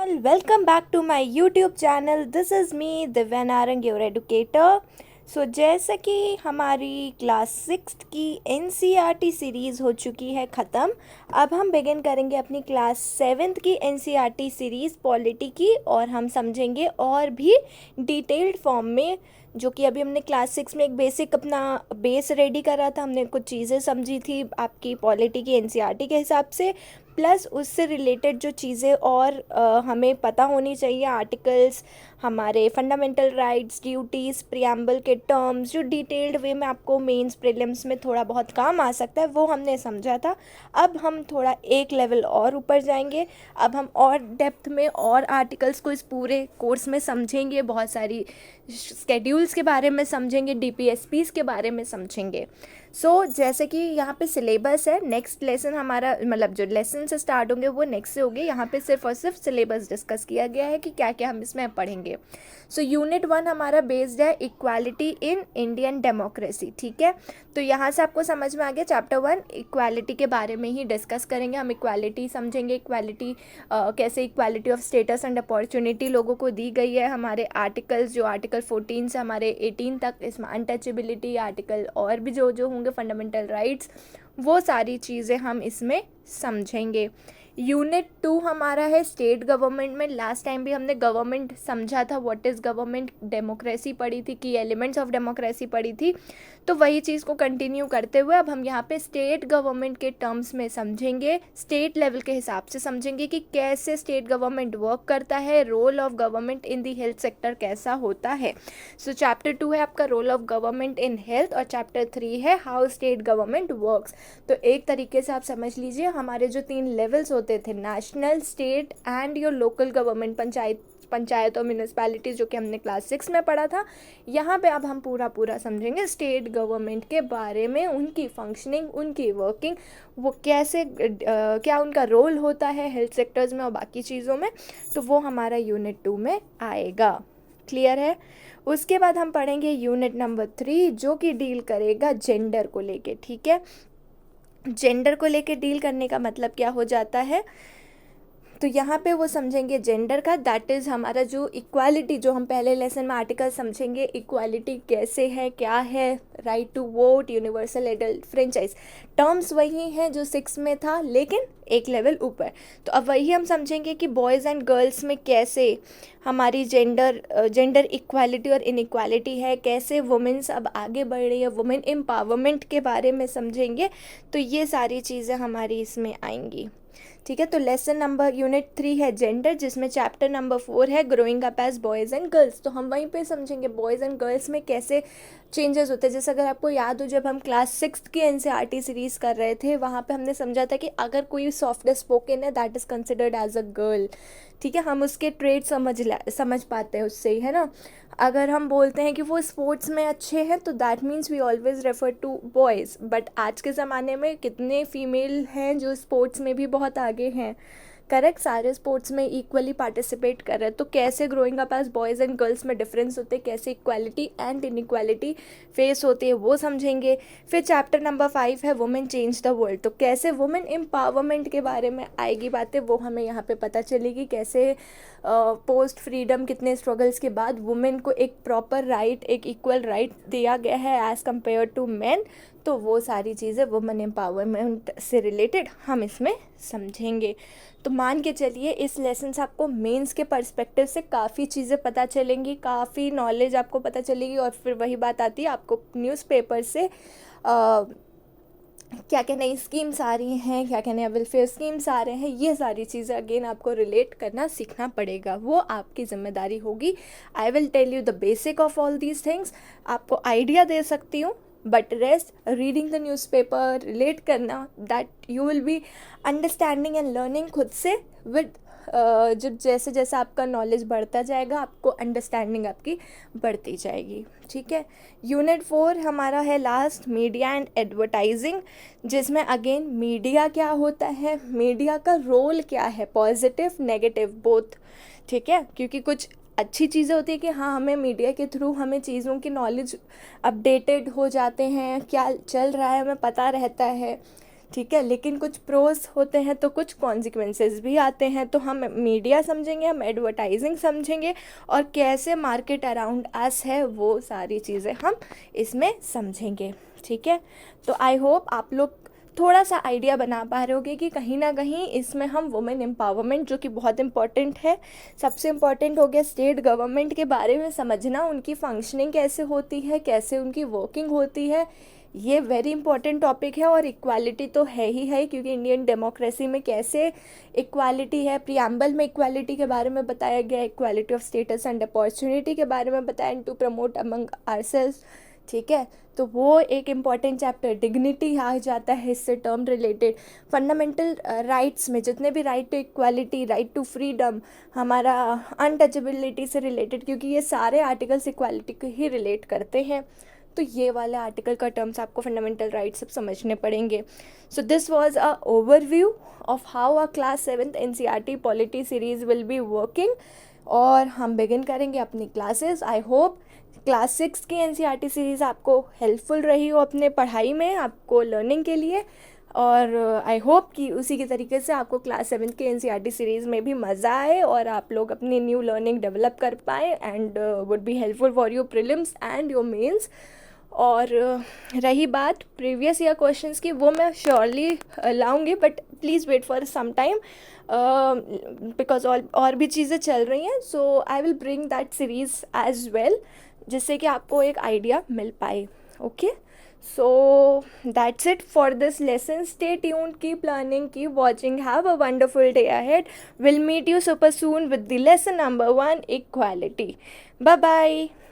all, welcome back to my YouTube channel. This is me, Divya Narang, your educator. सो जैसा कि हमारी class 6 की NCERT series हो चुकी है ख़त्म, अब हम बिगिन करेंगे अपनी क्लास 7 की NCERT सीरीज़ पॉलिटी की, और हम समझेंगे और भी डिटेल्ड फॉर्म में, जो कि अभी हमने क्लास 6 में एक बेसिक अपना बेस रेडी करा था। हमने कुछ चीज़ें समझी थी आपकी पॉलिटी की NCERT के हिसाब से, प्लस उससे रिलेटेड जो चीज़ें और हमें पता होनी चाहिए, आर्टिकल्स, हमारे फंडामेंटल राइट्स, ड्यूटीज़, प्रियम्बल के टर्म्स, जो डिटेल्ड वे में आपको मेंस प्रीलिम्स में थोड़ा बहुत काम आ सकता है, वो हमने समझा था। अब हम थोड़ा एक लेवल और ऊपर जाएंगे। अब हम और डेप्थ में और आर्टिकल्स को इस पूरे कोर्स में समझेंगे, बहुत सारी स्केड्यूल्स के बारे में समझेंगे, DPSPs के बारे में समझेंगे। जैसे कि यहाँ पे सिलेबस है, नेक्स्ट लेसन हमारा, मतलब जो लेसन से स्टार्ट होंगे वो नेक्स्ट से होंगे। यहाँ पे सिर्फ और सिर्फ सिलेबस डिस्कस किया गया है कि क्या क्या हम इसमें पढ़ेंगे। यूनिट 1 हमारा बेस्ड है इक्वालिटी इन इंडियन डेमोक्रेसी, ठीक है। तो यहाँ से आपको समझ में आ गया, चैप्टर 1 इक्वालिटी के बारे में ही डिस्कस करेंगे। हम इक्वालिटी समझेंगे, इक्वालिटी कैसे equality of status and opportunity लोगों को दी गई है। हमारे आर्टिकल्स, जो आर्टिकल 14 से हमारे 18 तक, इसमें अनटचेबिलिटी आर्टिकल और भी जो जो होंगे, फंडामेंटल राइट्स, वो सारी चीज़ें हम इसमें समझेंगे। यूनिट 2 हमारा है स्टेट गवर्नमेंट में। लास्ट टाइम भी हमने गवर्नमेंट समझा था, व्हाट इज़ गवर्नमेंट, डेमोक्रेसी पढ़ी थी, की एलिमेंट्स ऑफ डेमोक्रेसी पढ़ी थी। तो वही चीज़ को कंटिन्यू करते हुए अब हम यहाँ पे स्टेट गवर्नमेंट के टर्म्स में समझेंगे, स्टेट लेवल के हिसाब से समझेंगे कि कैसे स्टेट गवर्नमेंट वर्क करता है, role of government in the health sector कैसा होता है। चैप्टर 2 है आपका role of government in health, और चैप्टर 3 है हाउ स्टेट गवर्नमेंट वर्क्स। तो एक तरीके से आप समझ लीजिए, हमारे जो 3 लेवल्स होते थे, national, state and your local government, panchayat और म्यूनिसपैलिटीज़, जो कि हमने क्लास 6 में पढ़ा था, यहाँ पे अब हम पूरा समझेंगे स्टेट गवर्नमेंट के बारे में, उनकी फंक्शनिंग, उनकी वर्किंग, वो कैसे क्या उनका रोल होता है हेल्थ सेक्टर्स में और बाकी चीज़ों में। तो वो हमारा यूनिट 2 में आएगा। क्लियर है। उसके बाद हम पढ़ेंगे यूनिट नंबर 3, जो कि डील करेगा जेंडर को लेके, ठीक है। जेंडर को लेके डील करने का मतलब क्या हो जाता है, तो यहाँ पे वो समझेंगे जेंडर का, दैट इज़ हमारा जो इक्वालिटी, जो हम पहले लेसन में आर्टिकल समझेंगे, इक्वालिटी कैसे है, क्या है, right to vote, universal adult franchise, terms वही हैं जो 6 में था, लेकिन एक लेवल ऊपर। तो अब वही हम समझेंगे कि बॉयज़ एंड गर्ल्स में कैसे हमारी जेंडर इक्वालिटी और इनइक्वालिटी है, कैसे वुमेन्स अब आगे बढ़ रही है, वुमेन एम्पावरमेंट के बारे में समझेंगे। तो ये सारी चीज़ें हमारी इसमें आएंगी, ठीक है। तो लेसन नंबर यूनिट 3 है जेंडर, जिसमें चैप्टर नंबर 4 है growing up as boys and girls. तो हम वहीं पे समझेंगे बॉयज़ एंड गर्ल्स में कैसे चेंजेस होते हैं। जैसे अगर आपको याद हो, जब हम क्लास 6 की NCERT सीरीज़ कर रहे थे, वहाँ पे हमने समझा था कि अगर कोई सॉफ्ट स्पोकन है, that is considered as a girl, ठीक है। हम उसके ट्रेड समझ पाते हैं उससे ही, है ना। अगर हम बोलते हैं कि वो स्पोर्ट्स में अच्छे हैं, तो that means we always refer to boys. But आज के ज़माने में कितने फीमेल हैं जो स्पोर्ट्स में भी बहुत आगे हैं, करेक्ट, सारे स्पोर्ट्स में इक्वली पार्टिसिपेट कर रहे हैं। तो कैसे growing up as boys and girls में डिफरेंस होते हैं, कैसे इक्वालिटी एंड इनइक्वालिटी फेस होती है, वो समझेंगे। फिर चैप्टर नंबर 5 है वुमेन चेंज द वर्ल्ड। तो कैसे वुमेन एम्पावरमेंट के बारे में आएगी बातें, वो हमें यहाँ पे पता चलेगी, कैसे पोस्ट फ्रीडम, कितने स्ट्रगल्स के बाद वुमेन को एक प्रॉपर राइट, एक इक्वल राइट दिया गया है एज़ कम्पेयर टू मैन। तो वो सारी चीज़ें वुमेन एम्पावरमेंट से रिलेटेड हम इसमें समझेंगे। तो मान के चलिए इस लेसन से आपको मेंस के पर्सपेक्टिव से काफ़ी चीज़ें पता चलेंगी, काफ़ी नॉलेज आपको पता चलेगी। और फिर वही बात आती है, आपको न्यूज़पेपर से क्या क्या नई स्कीम्स आ रही हैं, क्या क्या नया वेलफेयर स्कीम्स आ रहे हैं, ये सारी चीज़ें अगेन आपको रिलेट करना सीखना पड़ेगा, वो आपकी जिम्मेदारी होगी। I will tell you the basic of all these things, आपको आइडिया दे सकती हूँ, but rest reading the newspaper, relate करना, that you will be understanding and learning खुद से विद जब जैसे जैसे आपका नॉलेज बढ़ता जाएगा, आपको अंडरस्टैंडिंग आपकी बढ़ती जाएगी, ठीक है। यूनिट 4 हमारा है लास्ट, मीडिया एंड एडवर्टाइजिंग, जिसमें अगेन मीडिया क्या होता है, मीडिया का रोल क्या है, पॉजिटिव नेगेटिव बोथ, ठीक है। क्योंकि कुछ अच्छी चीज़ें होती है कि हाँ, हमें मीडिया के थ्रू हमें चीज़ों की नॉलेज अपडेटेड हो जाते हैं, क्या चल रहा है हमें पता रहता है, ठीक है, लेकिन कुछ प्रोस होते हैं तो कुछ कॉन्सिक्वेंसेस भी आते हैं। तो हम मीडिया समझेंगे, हम एडवर्टाइजिंग समझेंगे, और कैसे मार्केट अराउंड अस है वो सारी चीज़ें हम इसमें समझेंगे। ठीक है, तो आई होप आप लोग थोड़ा सा आइडिया बना पा रहे होगे कि कहीं ना कहीं इसमें हम वुमेन एम्पावरमेंट, जो कि बहुत इम्पॉर्टेंट है, सबसे इम्पॉर्टेंट हो गया स्टेट गवर्नमेंट के बारे में समझना, उनकी फंक्शनिंग कैसे होती है, कैसे उनकी वर्किंग होती है, ये वेरी इंपॉर्टेंट टॉपिक है। और इक्वालिटी तो है ही है, क्योंकि इंडियन डेमोक्रेसी में कैसे इक्वालिटी है, प्रियम्बल में इक्वालिटी के बारे में बताया गया, equality of status and opportunity के बारे में बताया, and to promote among ourselves. ठीक है, तो वो एक इम्पॉर्टेंट चैप्टर, डिग्निटी आ जाता है इससे टर्म रिलेटेड। फंडामेंटल राइट्स में जितने भी right to equality, right to freedom, हमारा अनटचेबिलिटी से रिलेटेड, क्योंकि ये सारे आर्टिकल्स इक्वालिटी को ही रिलेट करते हैं, तो ये वाले आर्टिकल का टर्म्स आपको फंडामेंटल राइट्स सब समझने पड़ेंगे। So this was a overview of how a class 7th NCERT polity series will be working, और हम बिगिन करेंगे अपनी क्लासेस। आई होप क्लास 6 की NCERT सीरीज़ आपको हेल्पफुल रही हो अपने पढ़ाई में, आपको लर्निंग के लिए, और आई होप कि उसी के तरीके से आपको क्लास 7 की NCERT सीरीज़ में भी मज़ा आए और आप लोग अपनी न्यू लर्निंग डेवलप कर पाएँ, and would be helpful for your prelims and your mains. और रही बात प्रीवियस ईयर क्वेश्चंस की, वो मैं श्योरली लाऊंगी, but please wait for some time, because और भी चीज़ें चल रही हैं। So I will bring that series as well, जिससे कि आपको एक आइडिया मिल पाए। Okay, so that's it for this lesson. Stay tuned, keep learning, keep watching, have a wonderful day ahead. We'll meet you super soon with the lesson number 1, equality. Bye bye.